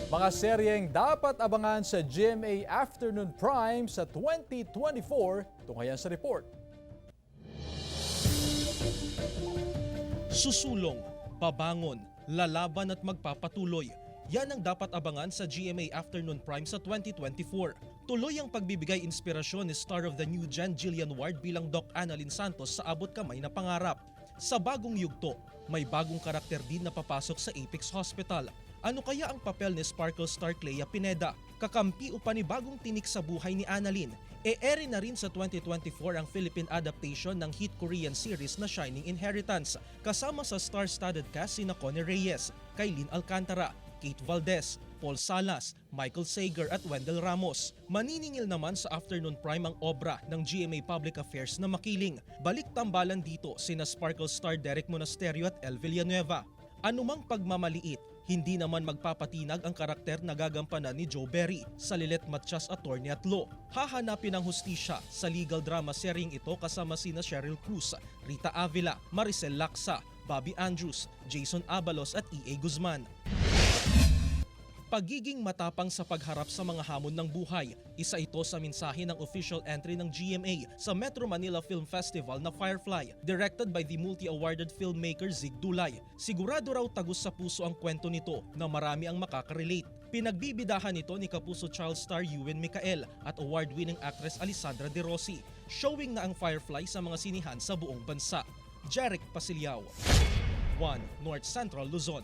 Mga seryeng dapat abangan sa GMA Afternoon Prime sa 2024, tunghayan sa report. Susulong, babangon, lalaban at magpapatuloy. Yan ang dapat abangan sa GMA Afternoon Prime sa 2024. Tuloy ang pagbibigay inspirasyon ni star of the new gen Jillian Ward bilang Doc Annalyn Santos sa Abot Kamay na Pangarap. Sa bagong yugto, may bagong karakter din na papasok sa Apex Hospital. Ano kaya ang papel ni Sparkle star Clea Pineda? Kakampi o panibagong tinik sa buhay ni Annalyn? E-ere na rin sa 2024 ang Philippine adaptation ng hit Korean series na Shining Inheritance kasama sa star-studded cast sina Connie Reyes, Kailin Alcantara, Kate Valdez, Paul Salas, Michael Sager at Wendell Ramos. Maniningil naman sa Afternoon Prime ang obra ng GMA Public Affairs na Makiling. Balik tambalan dito sina Sparkle star Derek Monasterio at El Villanueva. Anumang pagmamaliit, hindi naman magpapatinag ang karakter na gagampanan ni Joe Berry sa Lilet Matias Attorney at Law. Hahanapin ang hustisya sa legal drama seryeng ito kasama sina Cheryl Cruz, Rita Avila, Maricel Laksa, Bobby Andrews, Jason Abalos at E.A. Guzman. Pagiging matapang sa pagharap sa mga hamon ng buhay, isa ito sa mensahe ng official entry ng GMA sa Metro Manila Film Festival na Firefly, directed by the multi-awarded filmmaker Zig Dulay. Sigurado raw tagus sa puso ang kwento nito na marami ang makaka-relate. Pinagbibidahan nito ni Kapuso child star Ewan Micael at award-winning actress Alessandra De Rossi. Showing na ang Firefly sa mga sinihan sa buong bansa. Jeric Pasiliao, 1 North Central Luzon.